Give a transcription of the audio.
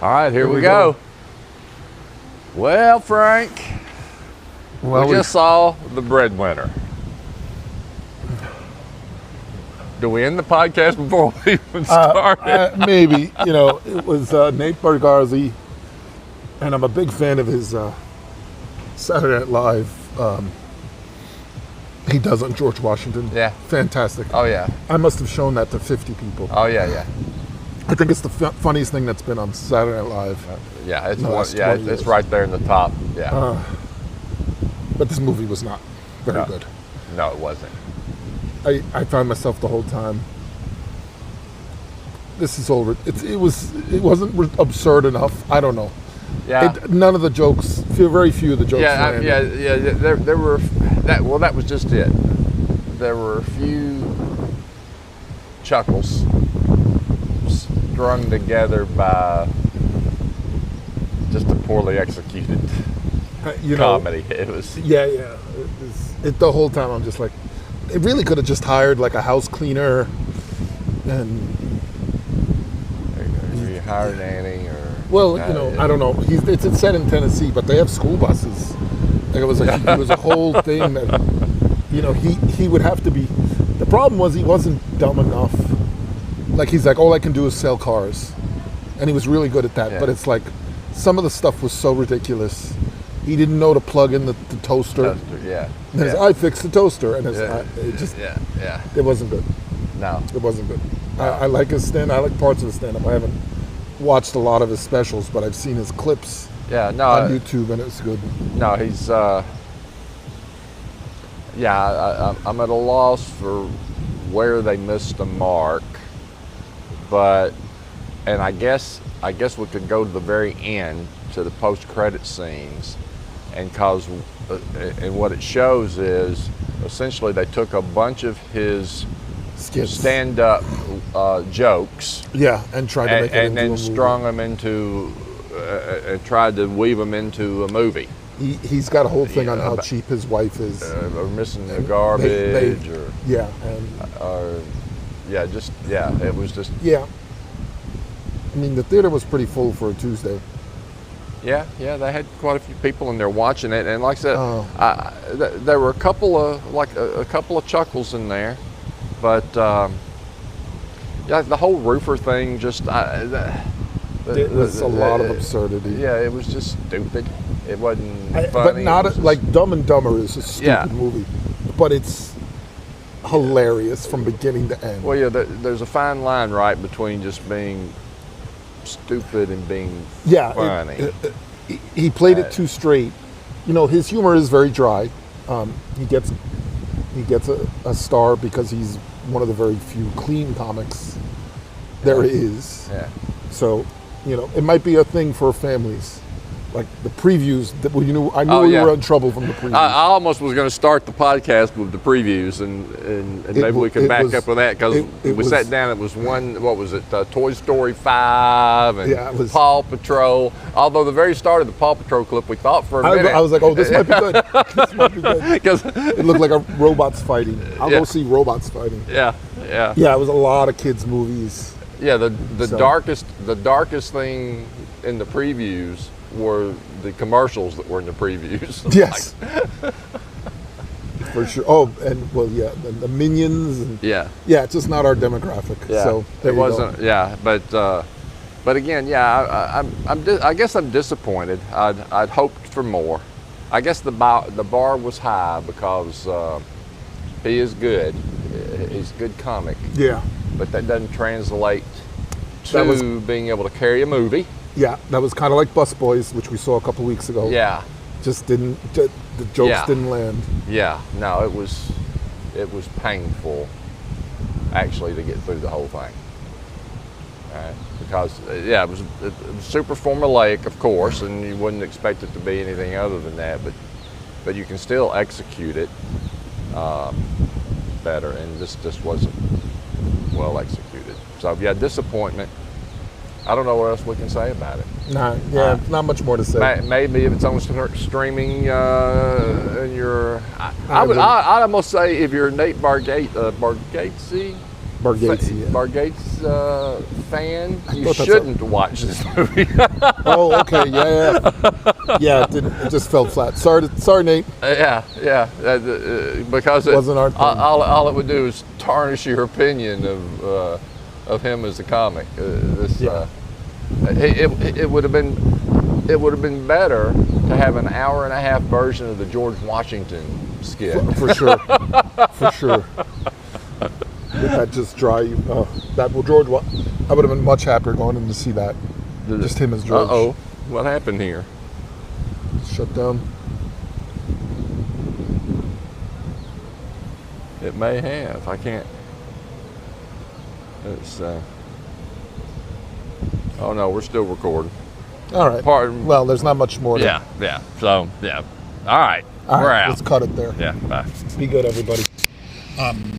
All right, here we go. Well, Frank, we just saw The Breadwinner. Do we end the podcast before we even start? Maybe. It was Nate Bargatze, and I'm a big fan of his Saturday Night Live. He does on George Washington. Yeah. Fantastic. Oh, yeah. I must have shown that to 50 people. Oh, yeah. I think it's the funniest thing that's been on Saturday Night Live. It's right there in the top. Yeah. But this movie was not very good. No, it wasn't. I found myself the whole time. This is over. It wasn't absurd enough. I don't know. Yeah. None of the jokes. Very few of the jokes. There were that. Well, that was just it. There were a few chuckles strung together by just a poorly executed comedy. It was. Yeah. The whole time I'm just like, it really could have just hired like a house cleaner, and you hire a nanny or. Well, I don't know. It's set in Tennessee, but they have school buses. Like it was a whole thing that, he would have to be. The problem was he wasn't dumb enough. Like he's like, all I can do is sell cars, and he was really good at that. Yeah. But it's like, some of the stuff was so ridiculous. He didn't know to plug in the toaster. And I fixed the toaster, and it wasn't good. No, it wasn't good. I like his stand. I like parts of his stand-up. I haven't watched a lot of his specials, but I've seen his clips on YouTube, and it's good. No, he's I'm at a loss for where they missed the mark, and I guess we could go to the very end, to the post-credit scenes, and what it shows is essentially they took a bunch of his stand-up jokes, and tried to make it and then strung them into, tried to weave them into a movie. He's got a whole thing on how cheap his wife is, or missing the garbage, it was just. Yeah. I mean, the theater was pretty full for a Tuesday. Yeah, they had quite a few people in there watching it, and like I said, there were a couple of chuckles in there, but the whole roofer thing just it was a lot of absurdity. Yeah, it was just stupid. It wasn't funny. But not like Dumb and Dumber is a stupid movie, but it's hilarious from beginning to end. Well, there's a fine line, right, between just being stupid and being funny. He played it too straight. His humor is very dry. He gets a star because he's one of the very few clean comics there is. Yeah. So, it might be a thing for families. Like the previews that we knew. I knew we were in trouble from the previews. I almost was going to start the podcast with the previews, and maybe we could back up with that, because we sat down. It was Toy Story 5 and it was Paw Patrol. Although the very start of the Paw Patrol clip, we thought for a minute. I was like, oh, this might be good. This might be good. Because it looked like robots fighting. I'll go see robots fighting. Yeah. Yeah, it was a lot of kids' movies. Yeah, the darkest thing in the previews were the commercials that were in the previews. Yes. For sure. Oh, and the Minions. And, it's just not our demographic. Yeah, so it wasn't. Go. Yeah, but again, I guess I'm disappointed. I'd hoped for more. I guess the bar was high because he is good. He's a good comic. Yeah. But that doesn't translate to being able to carry a movie. Yeah, that was kind of like Bus Boys, which we saw a couple weeks ago. Yeah. The jokes didn't land. Yeah, no, it was painful, actually, to get through the whole thing. Because, it was super formulaic, of course, and you wouldn't expect it to be anything other than that, but you can still execute it better, and this just wasn't well executed. So, disappointment. I don't know what else we can say about it. Not much more to say. Maybe if it's on streaming, and I'd almost say if you're Nate Bargatze, Bargatze, yeah. Bargatze fan, you thought that's shouldn't watch this movie. Oh, okay, yeah. It just fell flat. Sorry, Nate. Yeah. Because Wasn't our thing. all it would do is tarnish your opinion of him as a comic. It would have been better to have an hour and a half version of the George Washington skit. For sure. With that just dry. George. I would have been much happier going in to see that. Just him as George. Uh-oh. What happened here? Shut down. It may have. I can't. It's. Oh no, we're still recording. All right. Pardon. Well, there's not much more. Yeah. So, yeah. All right. We're out. Let's cut it there. Yeah. Bye. Be good, everybody.